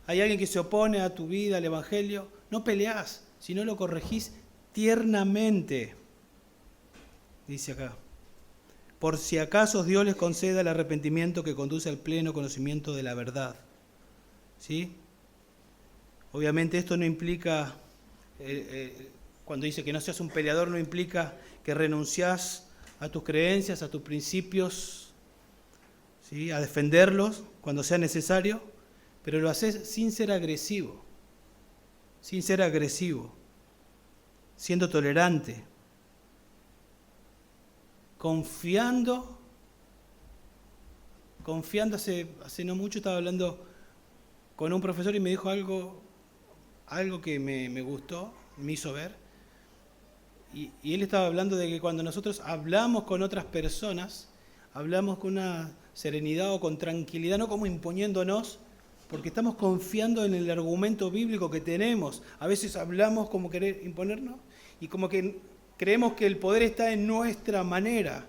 hay alguien que se opone a tu vida, al Evangelio, no peleás, sino lo corregís tiernamente, dice acá. Por si acaso Dios les conceda el arrepentimiento que conduce al pleno conocimiento de la verdad. ¿Sí? Obviamente esto no implica, cuando dice que no seas un peleador, no implica que renunciás a tus creencias, a tus principios, ¿sí? A defenderlos cuando sea necesario, pero lo haces sin ser agresivo, siendo tolerante, confiando hace no mucho estaba hablando con un profesor y me dijo algo que me gustó, me hizo ver, y él estaba hablando de que cuando nosotros hablamos con otras personas, hablamos con una serenidad o con tranquilidad, no como imponiéndonos, porque estamos confiando en el argumento bíblico que tenemos. A veces hablamos como querer imponernos y como que creemos que el poder está en nuestra manera,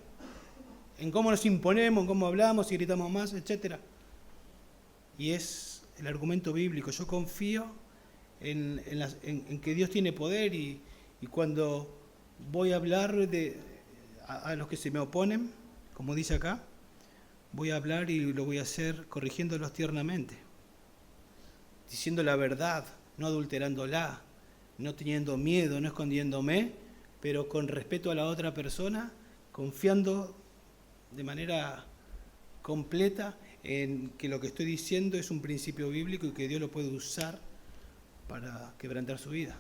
en cómo nos imponemos, en cómo hablamos y gritamos más, etc. Y es el argumento bíblico. Yo confío en que Dios tiene poder y cuando voy a hablar a los que se me oponen, como dice acá, voy a hablar y lo voy a hacer corrigiéndolos tiernamente, diciendo la verdad, no adulterándola, no teniendo miedo, no escondiéndome, pero con respeto a la otra persona, confiando de manera completa en que lo que estoy diciendo es un principio bíblico y que Dios lo puede usar para quebrantar su vida.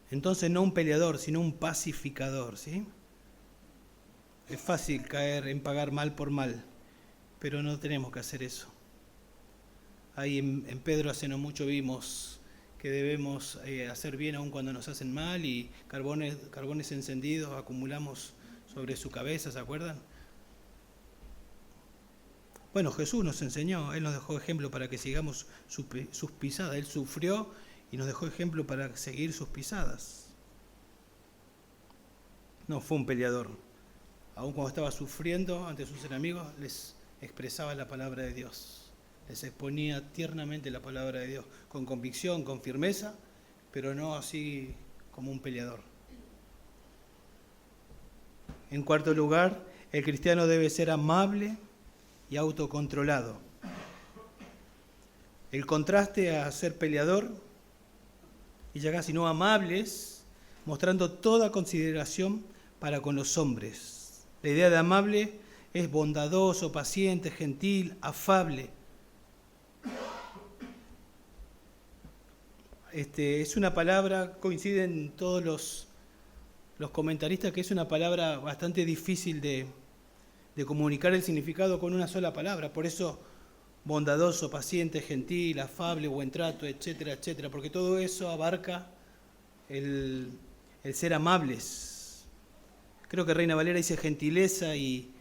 Entonces no un peleador, sino un pacificador, ¿sí? Es fácil caer en pagar mal por mal, pero no tenemos que hacer eso. Ahí en Pedro hace no mucho vimos que debemos hacer bien aun cuando nos hacen mal, y carbones encendidos acumulamos sobre su cabeza, ¿se acuerdan? Bueno, Jesús nos enseñó, Él nos dejó ejemplo para que sigamos sus pisadas. Él sufrió y nos dejó ejemplo para seguir sus pisadas. No fue un peleador. Aun cuando estaba sufriendo ante sus enemigos, les expresaba la palabra de Dios. Les exponía tiernamente la palabra de Dios, con convicción, con firmeza, pero no así como un peleador. En cuarto lugar, el cristiano debe ser amable y autocontrolado. El contraste a ser peleador y ya casi no amables, mostrando toda consideración para con los hombres. La idea de amable es bondadoso, paciente, gentil, afable. Es una palabra, coinciden todos los comentaristas, que es una palabra bastante difícil de comunicar el significado con una sola palabra. Por eso, bondadoso, paciente, gentil, afable, buen trato, etcétera, etcétera. Porque todo eso abarca el ser amables. Creo que Reina Valera dice gentileza y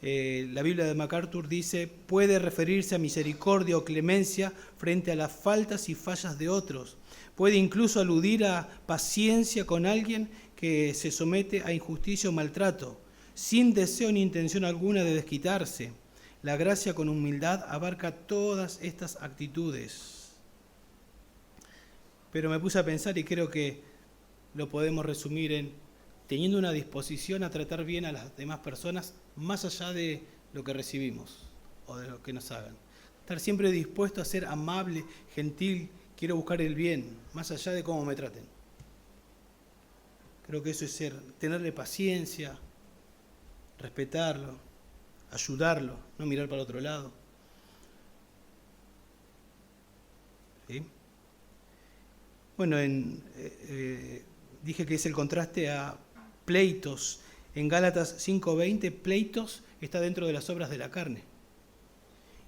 la Biblia de MacArthur dice puede referirse a misericordia o clemencia frente a las faltas y fallas de otros. Puede incluso aludir a paciencia con alguien que se somete a injusticia o maltrato, sin deseo ni intención alguna de desquitarse. La gracia con humildad abarca todas estas actitudes. Pero me puse a pensar y creo que lo podemos resumir en teniendo una disposición a tratar bien a las demás personas más allá de lo que recibimos o de lo que nos hagan. Estar siempre dispuesto a ser amable, gentil, quiero buscar el bien, más allá de cómo me traten. Creo que eso es tenerle paciencia, respetarlo, ayudarlo, no mirar para otro lado. ¿Sí? Bueno, dije que es el contraste a pleitos. En Gálatas 5:20, pleitos está dentro de las obras de la carne.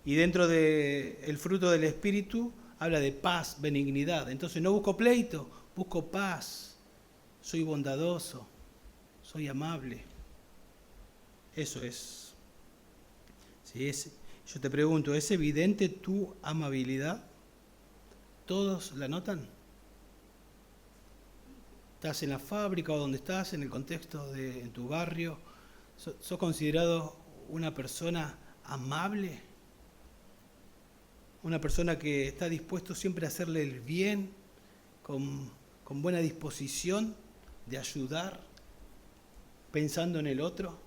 Y dentro del fruto del Espíritu habla de paz, benignidad. Entonces no busco pleito, busco paz. Soy bondadoso, soy amable. Eso es. ¿Sí? Yo te pregunto, ¿es evidente tu amabilidad? ¿Todos la notan? ¿Estás en la fábrica o donde estás, en el contexto en tu barrio? ¿Sos considerado una persona amable? Una persona que está dispuesto siempre a hacerle el bien, con buena disposición de ayudar, pensando en el otro.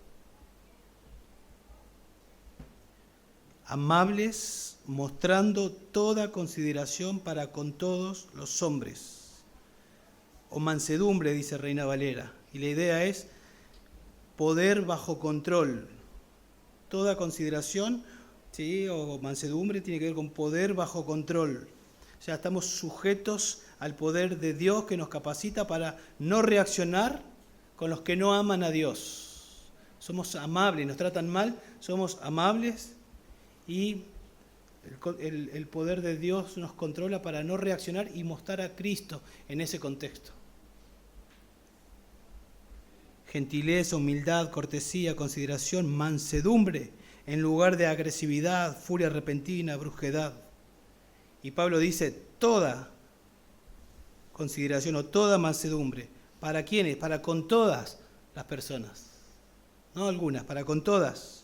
Amables, mostrando toda consideración para con todos los hombres. O mansedumbre, dice Reina Valera. Y la idea es poder bajo control. Toda consideración, ¿sí? O mansedumbre tiene que ver con poder bajo control. O sea, estamos sujetos al poder de Dios que nos capacita para no reaccionar con los que no aman a Dios. Somos amables, nos tratan mal, somos amables y el poder de Dios nos controla para no reaccionar y mostrar a Cristo en ese contexto. Gentileza, humildad, cortesía, consideración, mansedumbre, en lugar de agresividad, furia repentina, brusquedad. Y Pablo dice, toda consideración o toda mansedumbre. ¿Para quiénes? Para con todas las personas. No algunas, para con todas.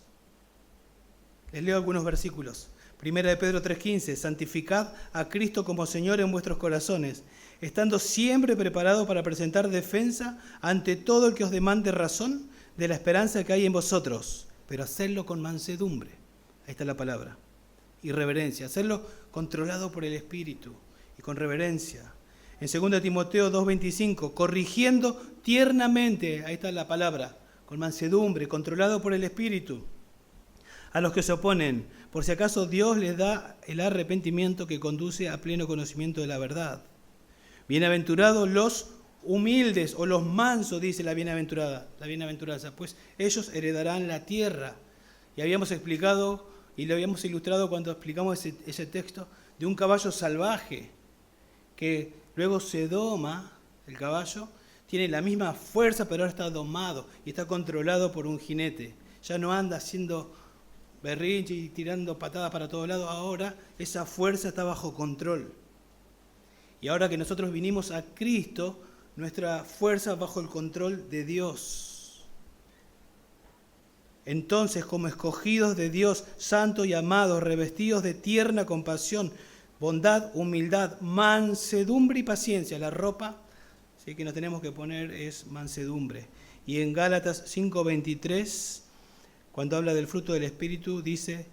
Les leo algunos versículos. 1 de Pedro 3:15, santificad a Cristo como Señor en vuestros corazones, estando siempre preparados para presentar defensa ante todo el que os demande razón de la esperanza que hay en vosotros, pero hacedlo con mansedumbre. Ahí está la palabra. Y reverencia, hacerlo controlado por el Espíritu y con reverencia. En 2 Timoteo 2:25, corrigiendo tiernamente, ahí está la palabra, con mansedumbre, controlado por el Espíritu. A los que se oponen, por si acaso Dios les da el arrepentimiento que conduce a pleno conocimiento de la verdad. Bienaventurados los humildes o los mansos, dice la bienaventuranza, pues ellos heredarán la tierra. Y habíamos explicado y lo habíamos ilustrado cuando explicamos ese texto de un caballo salvaje que luego se doma, el caballo tiene la misma fuerza pero ahora está domado y está controlado por un jinete. Ya no anda haciendo berrinche y tirando patadas para todos lados, ahora esa fuerza está bajo control. Y ahora que nosotros vinimos a Cristo, nuestra fuerza bajo el control de Dios. Entonces, como escogidos de Dios, santos y amados, revestidos de tierna compasión, bondad, humildad, mansedumbre y paciencia, la ropa ¿sí? que nos tenemos que poner es mansedumbre. Y en Gálatas 5:23, cuando habla del fruto del Espíritu, dice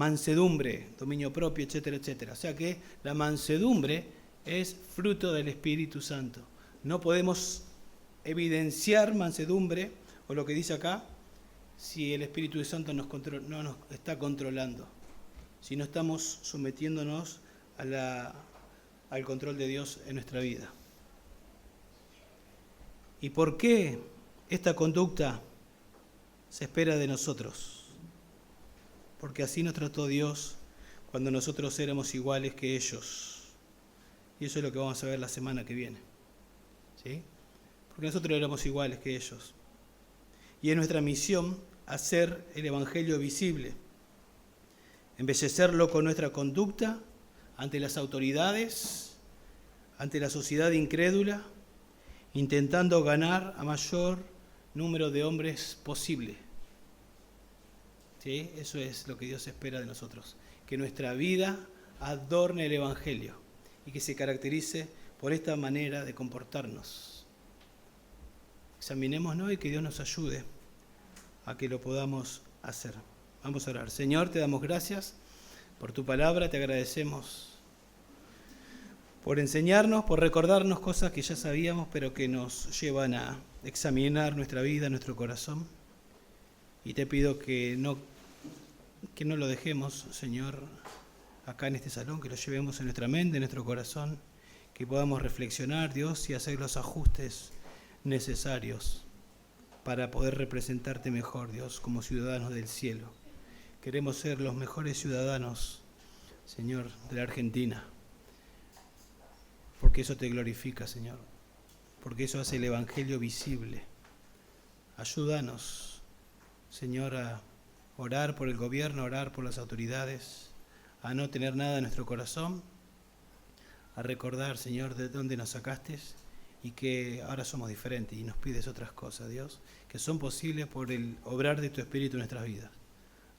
mansedumbre, dominio propio, etcétera, etcétera. O sea que la mansedumbre es fruto del Espíritu Santo. No podemos evidenciar mansedumbre, o lo que dice acá, si el Espíritu Santo no nos está controlando, si no estamos sometiéndonos al control de Dios en nuestra vida. ¿Y por qué esta conducta se espera de nosotros? Porque así nos trató Dios cuando nosotros éramos iguales que ellos. Y eso es lo que vamos a ver la semana que viene. ¿Sí? Porque nosotros éramos iguales que ellos. Y es nuestra misión hacer el Evangelio visible, embellecerlo con nuestra conducta ante las autoridades, ante la sociedad incrédula, intentando ganar a mayor número de hombres posible. ¿Sí? Eso es lo que Dios espera de nosotros, que nuestra vida adorne el Evangelio y que se caracterice por esta manera de comportarnos. Examinémonos y que Dios nos ayude a que lo podamos hacer. Vamos a orar. Señor, te damos gracias por tu palabra, te agradecemos por enseñarnos, por recordarnos cosas que ya sabíamos, pero que nos llevan a examinar nuestra vida, nuestro corazón. Y te pido que no lo dejemos, Señor, acá en este salón, que lo llevemos en nuestra mente, en nuestro corazón, que podamos reflexionar, Dios, y hacer los ajustes necesarios para poder representarte mejor, Dios, como ciudadanos del cielo. Queremos ser los mejores ciudadanos, Señor, de la Argentina, porque eso te glorifica, Señor, porque eso hace el Evangelio visible. Ayúdanos, Señor, a orar por el gobierno, a orar por las autoridades, a no tener nada en nuestro corazón, a recordar, Señor, de dónde nos sacaste y que ahora somos diferentes y nos pides otras cosas, Dios, que son posibles por el obrar de tu Espíritu en nuestras vidas.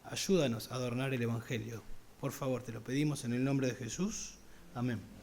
Ayúdanos a adornar el Evangelio. Por favor, te lo pedimos en el nombre de Jesús. Amén.